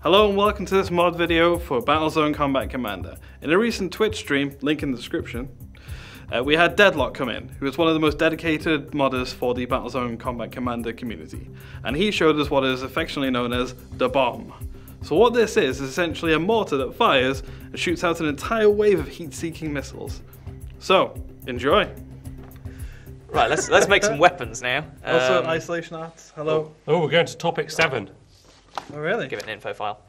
Hello and welcome to this mod video for Battlezone Combat Commander. In a recent Twitch stream, link in the description, we had Deadlock come in, who is one of the most dedicated modders for the Battlezone Combat Commander community. And he showed us what is affectionately known as the bomb. So what this is essentially a mortar that fires and shoots out an entire wave of heat-seeking missiles. So, enjoy! Right, let's make some weapons now. Also, isolation arts, hello. Oh, we're going to topic 7. Oh really? Give it an info file.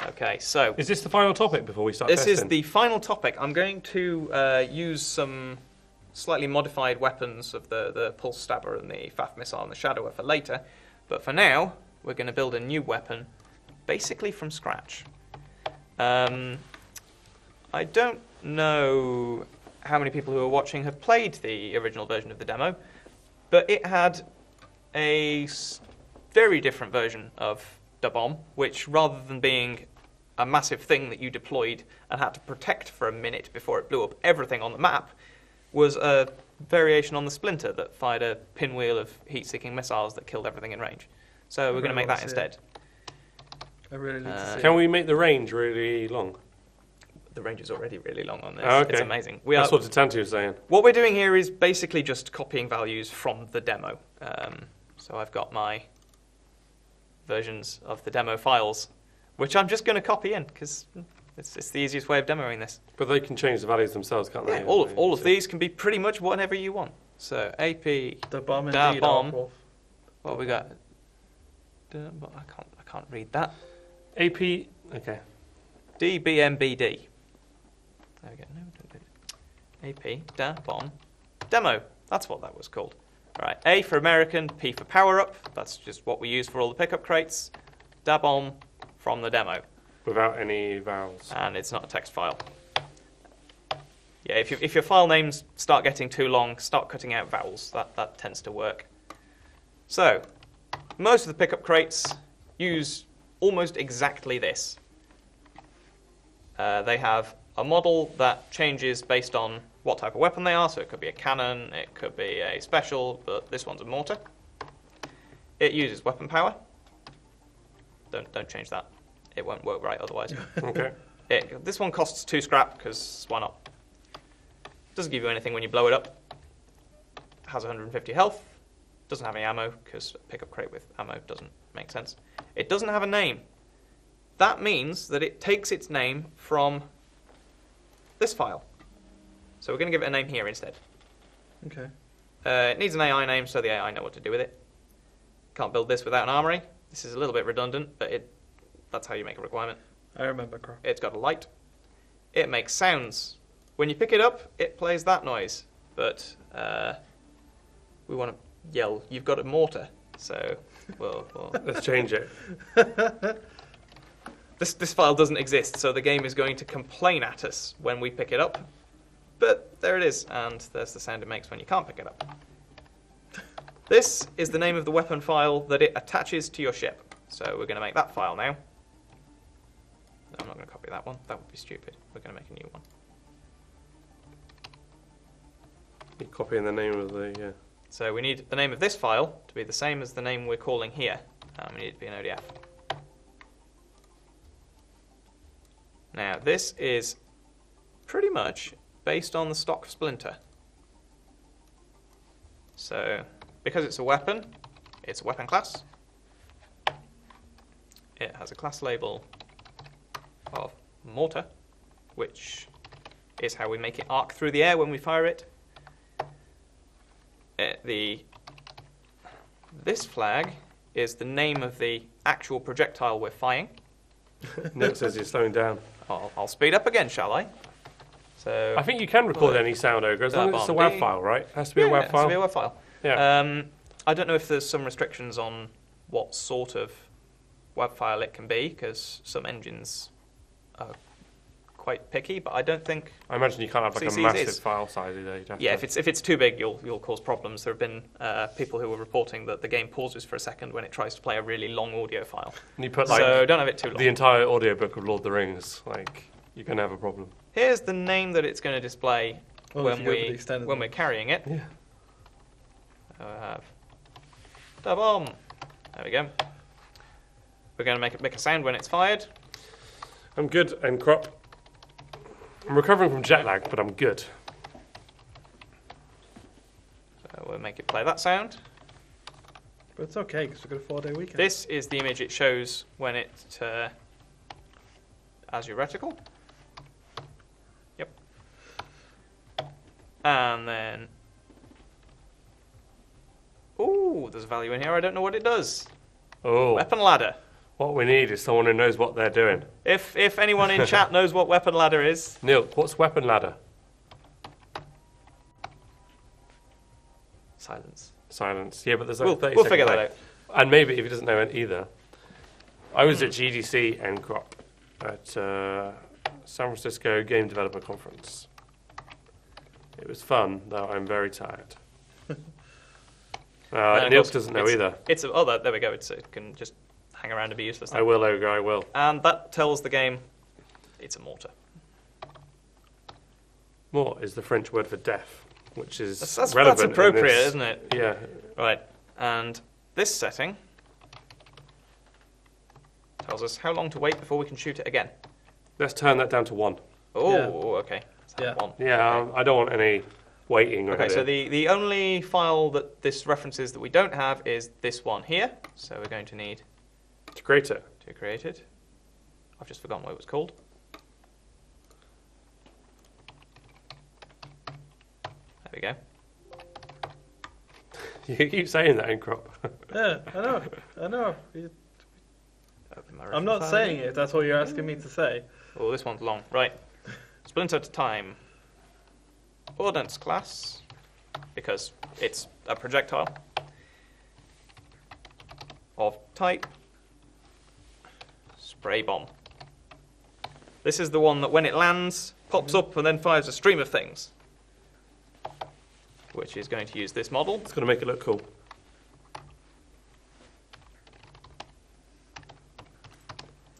Okay, so Is this the final topic before we start this testing? is the final topic. I'm going to use some slightly modified weapons of the pulse stabber and the FAF missile and the shadower for later. But for now, we're going to build a new weapon, basically from scratch. I don't know how many people who are watching have played the original version of the demo, but it had a very different version of the bomb, which rather than being a massive thing that you deployed and had to protect for a minute before it blew up everything on the map, was a variation on the Splinter that fired a pinwheel of heat-seeking missiles that killed everything in range. So we're going to make that instead. I really need to see. Can we make the range really long? The range is already really long on this. Oh, okay. It's amazing. That's what Tanti was saying. What we're doing here is basically just copying values from the demo. So I've got my versions of the demo files, which I'm just going to copy in because it's the easiest way of demoing this. But they can change the values themselves, can't they? Yeah, all of these can be pretty much whatever you want. So AP The bomb da indeed, bomb. Arkwolf. What we got? I can't read that. AP. Okay. DBMBD. There we go. No, AP da bomb demo. That's what that was called. All right. A for American, P for power up. That's just what we use for all the pickup crates. Da bomb from the demo. Without any vowels. And it's not a text file. Yeah, if your file names start getting too long, start cutting out vowels. That tends to work. So, most of the pickup crates use almost exactly this. They have a model that changes based on what type of weapon they are. So it could be a cannon, it could be a special, but this one's a mortar. It uses weapon power. Don't change that. It won't work right otherwise. Okay. This one costs 2 scrap, because why not? Doesn't give you anything when you blow it up. Has 150 health. Doesn't have any ammo, because a pickup crate with ammo doesn't make sense. It doesn't have a name. That means that it takes its name from this file. So we're going to give it a name here instead. Okay. It needs an AI name, so the AI know what to do with it. Can't build this without an armory. This is a little bit redundant, but that's how you make a requirement. I remember, Crow. It's got a light. It makes sounds. When you pick it up, it plays that noise. But we want to yell, "You've got a mortar." So we'll Let's change it. This file doesn't exist, so the game is going to complain at us when we pick it up. But there it is, and there's the sound it makes when you can't pick it up. This is the name of the weapon file that it attaches to your ship. So we're going to make that file now. No, I'm not going to copy that one. That would be stupid. We're going to make a new one. You're copying the name of the... Yeah. So we need the name of this file to be the same as the name we're calling here. We need it to be an ODF. Now, this is pretty much based on the stock Splinter. So, because it's a weapon class. It has a class label of Mortar, which is how we make it arc through the air when we fire it. This flag is the name of the actual projectile we're firing. Nick says you're slowing down. I'll speed up again, shall I? So I think you can record any sound, Ogre, as long as it's a WAV file, right? It has to be a WAV file. It has to be a WAV file. Yeah. I don't know if there's some restrictions on what sort of WAV file it can be, because some engines are quite picky, but I don't think... I imagine you can't have like CC's a massive is. file size either. Yeah, if it's too big, you'll cause problems. There have been people who were reporting that the game pauses for a second when it tries to play a really long audio file. And you put like so don't have it too long. the entire audiobook of Lord of the Rings, like you're going to have a problem. Here's the name that it's going to display when we're carrying it. Yeah. So I have da bomb. There we go. We're going to make a sound when it's fired. I'm good, and crop. I'm recovering from jet lag, but I'm good. So we'll make it play that sound. But it's okay, because we've got a 4-day weekend. This is the image it shows when it as your reticle. Yep. And then... Ooh, there's value in here. I don't know what it does. Oh. Weapon ladder. What we need is someone who knows what they're doing. If anyone in chat knows what weapon ladder is... Neil, what's weapon ladder? Silence. Silence. Yeah, but there's like 30 we'll figure that out. And maybe if he doesn't know it either. I was at GDC and crop at San Francisco Game Developer Conference. It was fun, though I'm very tired. Neil doesn't know either. There we go. It can just hang around and be useless. I will, Ogre, I will. And that tells the game it's a mortar. Mort is the French word for death, which is that's relevant. That's appropriate, isn't it? Yeah. Right. And this setting tells us how long to wait before we can shoot it again. Let's turn that down to 1. Oh, yeah. Okay. Yeah. 1. Yeah, okay. I don't want any waiting. Okay, so the only file that this references that we don't have is this one here. So we're going to need to create it. To create it. I've just forgotten what it was called. There we go. You keep saying that in crop. Yeah, I know. I'm not saying it, that's what you're asking me to say. Oh, this one's long. Right. Splinter time. Ordnance class, because it's a projectile of type spray bomb. This is the one that when it lands, pops up and then fires a stream of things, which is going to use this model. It's going to make it look cool.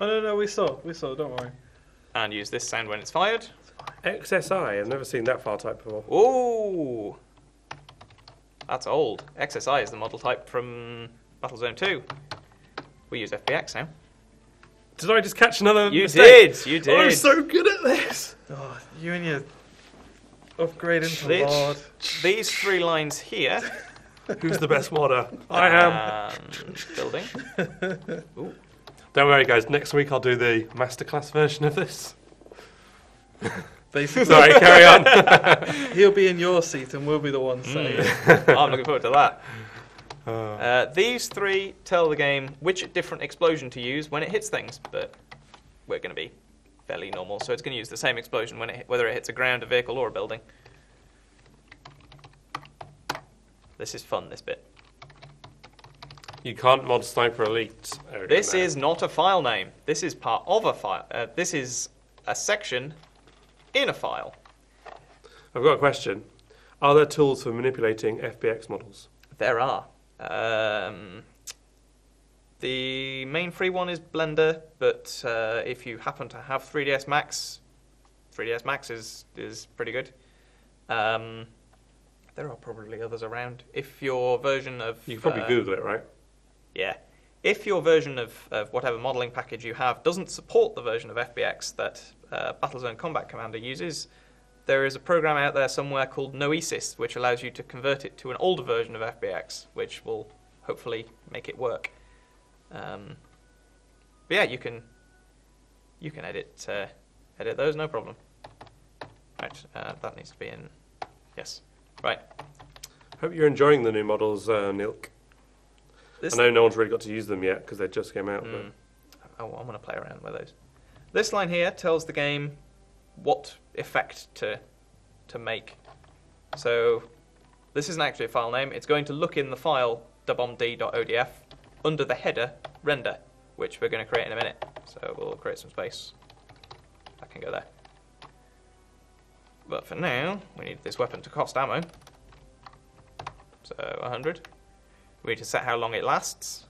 Oh, no, we saw, don't worry. And use this sound when it's fired. XSI, I've never seen that file type before. Ooh! That's old. XSI is the model type from Battlezone 2. We use FBX now. Did I just catch another mistake? You did. I'm so good at this. Oh, you and your upgrade into Lord. These 3 lines here. Who's the best modder? I am. Building. Ooh. Don't worry, guys. Next week I'll do the masterclass version of this. Basically. Sorry, carry on. He'll be in your seat and we'll be the ones saying I'm looking forward to that. These 3 tell the game which different explosion to use when it hits things, but we're going to be fairly normal, so it's going to use the same explosion whether it hits a ground, a vehicle, or a building. This is fun, this bit. You can't mod Sniper Elite. This is not a file name. This is part of a file. This is a section in a file. I've got a question. Are there tools for manipulating FBX models? There are. The main free one is Blender, but if you happen to have 3ds Max, 3ds Max is pretty good. There are probably others around. If your version of... You can probably Google it, right? Yeah. If your version of whatever modelling package you have doesn't support the version of FBX that Battlezone Combat Commander uses, there is a program out there somewhere called Noesis, which allows you to convert it to an older version of FBX, which will hopefully make it work. But yeah, you can edit those, no problem. Right, that needs to be in. Yes. Right. Hope you're enjoying the new models, Nilk. I know no one's really got to use them yet because they just came out. But I'm going to play around with those. This line here tells the game what effect to make. So this isn't actually a file name. It's going to look in the file wbombd.odf under the header render, which we're going to create in a minute. So we'll create some space. That can go there. But for now, we need this weapon to cost ammo. So 100. We need to set how long it lasts.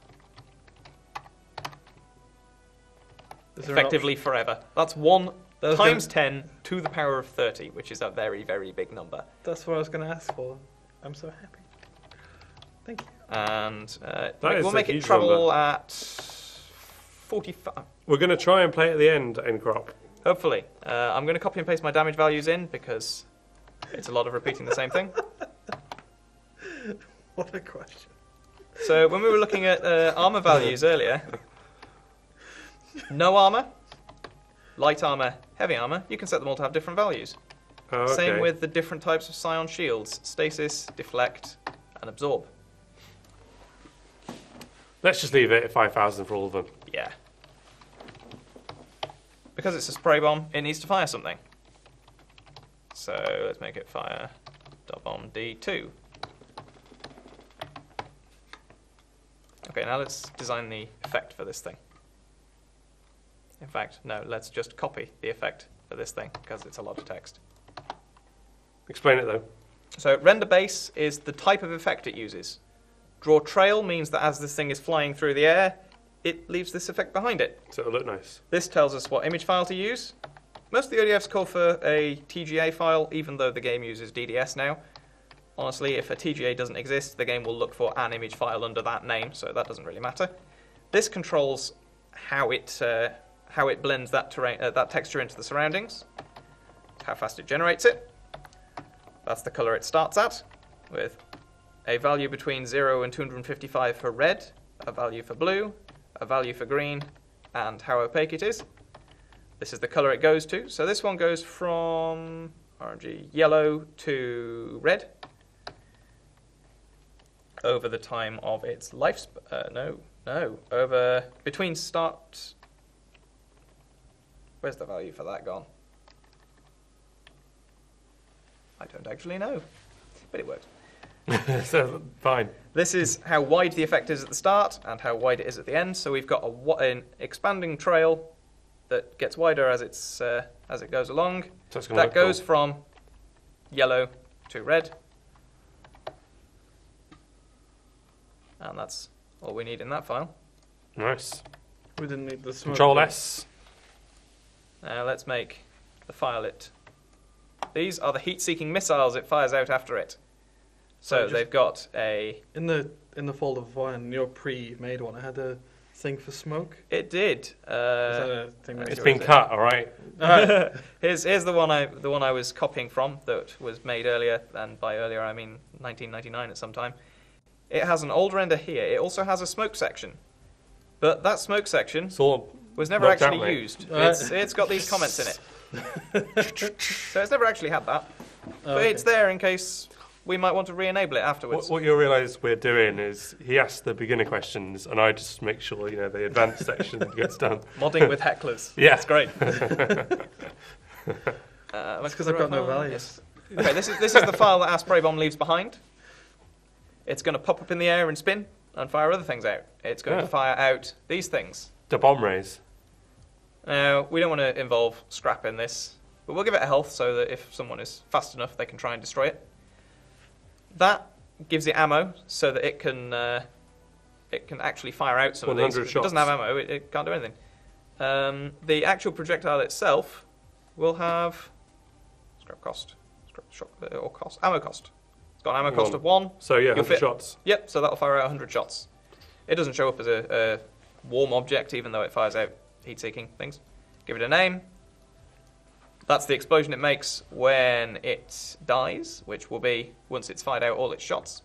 Effectively forever. That's 1 times 10 to the power of 30, which is a very, very big number. That's what I was going to ask for. I'm so happy. Thank you. And we'll make it travel at 45. We're going to try and play at the end, Crop. Hopefully. I'm going to copy and paste my damage values in because it's a lot of repeating the same thing. What a question. So when we were looking at armor values earlier, no armor, light armor, heavy armor, you can set them all to have different values. Oh, okay. Same with the different types of Scion shields, stasis, deflect, and absorb. Let's just leave it at 5,000 for all of them. Yeah. Because it's a spray bomb, it needs to fire something. So let's make it fire .bomb D2. Okay, now let's design the effect for this thing. In fact, no, let's just copy the effect for this thing, because it's a lot of text. Explain it, though. So render base is the type of effect it uses. Draw trail means that as this thing is flying through the air, it leaves this effect behind it. So it'll look nice. This tells us what image file to use. Most of the ODFs call for a TGA file, even though the game uses DDS now. Honestly, if a TGA doesn't exist, the game will look for an image file under that name, so that doesn't really matter. This controls how it blends that texture into the surroundings, how fast it generates it. That's the color it starts at, with a value between 0 and 255 for red, a value for blue, a value for green, and how opaque it is. This is the color it goes to. So this one goes from orangey yellow to red over the time of its over between start. Where's the value for that gone? I don't actually know, but it works. So, fine. This is how wide the effect is at the start and how wide it is at the end. So we've got an expanding trail that gets wider as it goes along. So that goes from yellow to red. And that's all we need in that file. Nice. We didn't need the smoke. Control S. Now let's make the file it. These are the heat-seeking missiles it fires out after it. So they've got a... In the folder one, your pre-made one, it had a thing for smoke. It did. Is that a thing It's been cut, all right? Here's the one I was copying from that was made earlier, and by earlier I mean 1999 at some time. It has an old render here. It also has a smoke section, but that smoke section was never actually used. It's got these comments in it, so it's never actually had that. But it's there in case we might want to re-enable it afterwards. What you'll realise we're doing is he asks the beginner questions, and I just make sure the advanced section gets done. Modding with hecklers. Yeah, it's great. That's because I've got no values. Okay, this is the file that our spray bomb leaves behind. It's going to pop up in the air and spin and fire other things out. It's going to fire out these things. The bomb rays. Now, we don't want to involve scrap in this, but we'll give it a health so that if someone is fast enough, they can try and destroy it. That gives it ammo so that it can actually fire out some of these. If it doesn't have ammo, it can't do anything. The actual projectile itself will have ammo cost. It's got an ammo cost of 1. So yeah, 100 shots. Yep, so that'll fire out 100 shots. It doesn't show up as a warm object, even though it fires out heat-seeking things. Give it a name. That's the explosion it makes when it dies, which will be once it's fired out all its shots.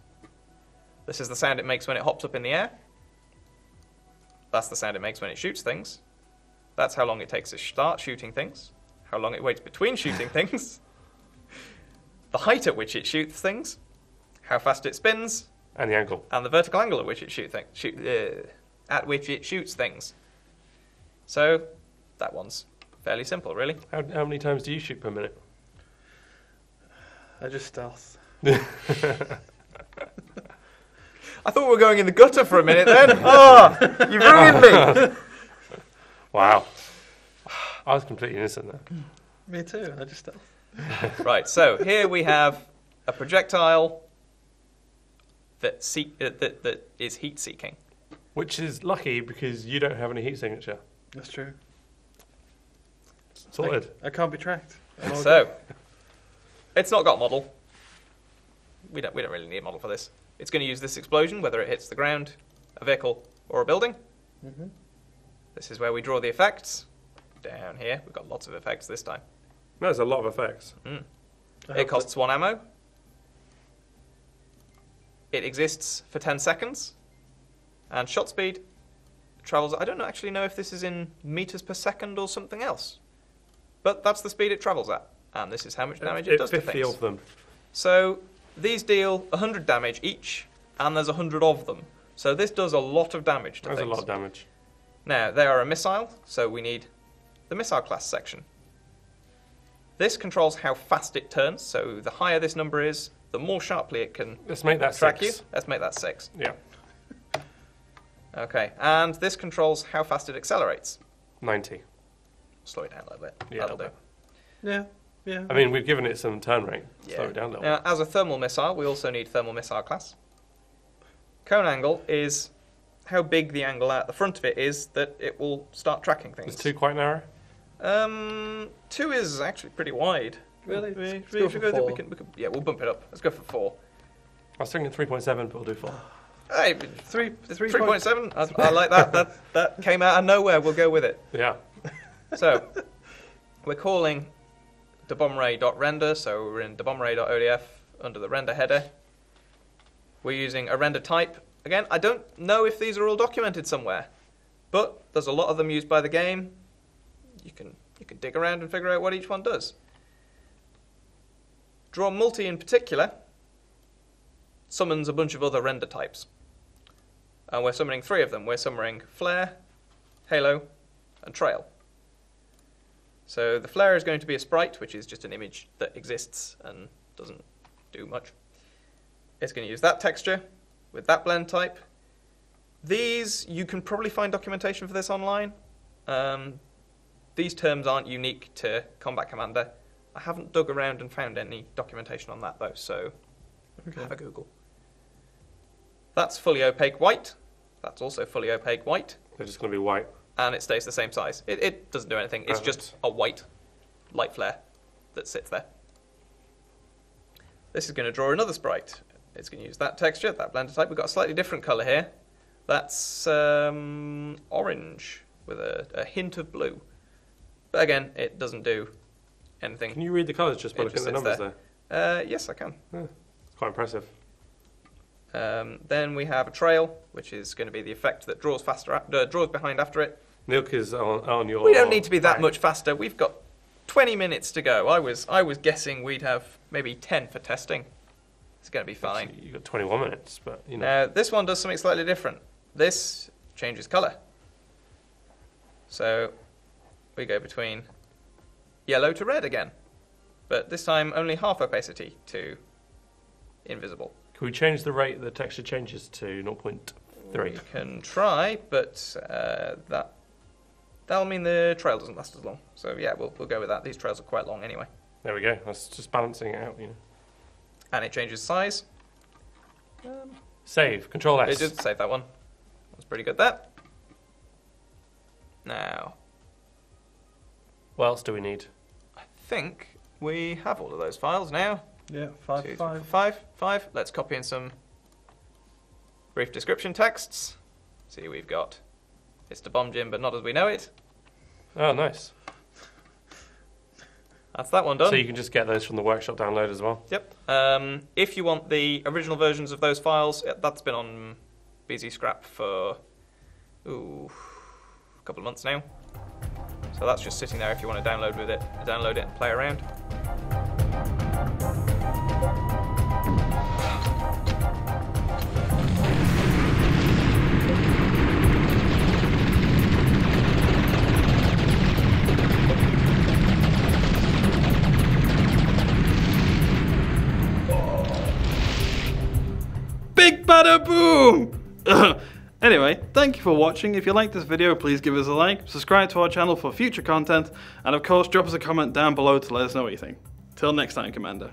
This is the sound it makes when it hops up in the air. That's the sound it makes when it shoots things. That's how long it takes to start shooting things. How long it waits between shooting things. The height at which it shoots things. How fast it spins. And the angle. And the vertical angle at which it shoots things. So, that one's fairly simple, really. How many times do you shoot per minute? I just stealth. I thought we were going in the gutter for a minute then. Oh, you've ruined me. Wow. I was completely innocent there. Me too, I just stealth. Right, so here we have a projectile that is heat-seeking. Which is lucky because you don't have any heat signature. That's true. Sorted. I can't be tracked. So, it's not got a model. We don't really need a model for this. It's going to use this explosion, whether it hits the ground, a vehicle, or a building. This is where we draw the effects. Down here, we've got lots of effects this time. There's a lot of effects. It costs 1 ammo. It exists for 10 seconds. And shot speed travels... I don't actually know if this is in meters per second or something else. But that's the speed it travels at. And this is how much damage it does to 50 things. of them. So these deal 100 damage each, and there's 100 of them. So this does a lot of damage to That's things. a lot of damage. Now, they are a missile, so we need the missile class section. This controls how fast it turns, so the higher this number is, the more sharply it can Let's make that track 6. you. Let's make that 6. Yeah. Okay, and this controls how fast it accelerates. 90. Slow it down a little bit. Yeah, That'll do. Yeah. I mean, we've given it some turn rate. Yeah. Slow it down a little Now, as a thermal missile, we also need thermal missile class. Cone angle is how big the angle at the front of it is that it will start tracking things. Is 2 quite narrow? 2 is actually pretty wide. Really? We Let's go for 4. yeah, we'll bump it up. Let's go for 4. I was thinking 3.7, but we'll do 4. Hey, 3.7. I like that. That came out of nowhere. We'll go with it. Yeah. So, we're calling debomray.render, so we're in debomray.odf under the render header. We're using a render type. Again, I don't know if these are all documented somewhere, but there's a lot of them used by the game. You can dig around and figure out what each one does. Draw multi in particular summons a bunch of other render types. And we're summoning 3 of them. We're summoning flare, halo, and trail. So the flare is going to be a sprite, which is just an image that exists and doesn't do much. It's going to use that texture with that blend type. These, you can probably find documentation for this online. These terms aren't unique to Combat Commander. I haven't dug around and found any documentation on that though, so have a Google. That's fully opaque white. That's also fully opaque white. They're just going to be white. And it stays the same size. It doesn't do anything. It's just a white light flare that sits there. This is going to draw another sprite. It's going to use that texture, that blender type. We've got a slightly different colour here. That's orange with a hint of blue. But again, it doesn't do anything. Can you read the colours just by looking at the numbers there? Yes, I can. Yeah, it's quite impressive. Then we have a trail, which is going to be the effect that draws draws behind after it. Milk is on your... We don't need to be that back. much faster. We've got 20 minutes to go. I was guessing we'd have maybe 10 for testing. It's going to be fine. Actually, you've got 21 minutes, but you know. Now, this one does something slightly different. This changes colour. So, we go between yellow to red again. But this time, only half opacity to invisible. Can we change the rate the texture changes to 0.3? We can try, but that'll mean the trail doesn't last as long. So yeah, we'll go with that. These trails are quite long anyway. There we go. That's just balancing it out, you know. And it changes size. Save. Control S. It did save that one. That's pretty good there. Now, What else do we need? I think we have all of those files now. Yeah, 2, 3, 4, 5. Let's copy in some brief description texts. See, we've got it's the bomb gym, but not as we know it. Oh, nice. That's that one done. So you can just get those from the workshop download as well? Yep. If you want the original versions of those files, that's been on BZ Scrap for a couple of months now. So that's just sitting there if you want to download it and play around. Big bada boom! Anyway, thank you for watching. If you liked this video, please give us a like, subscribe to our channel for future content, and of course drop us a comment down below to let us know what you think. Till next time, Commander.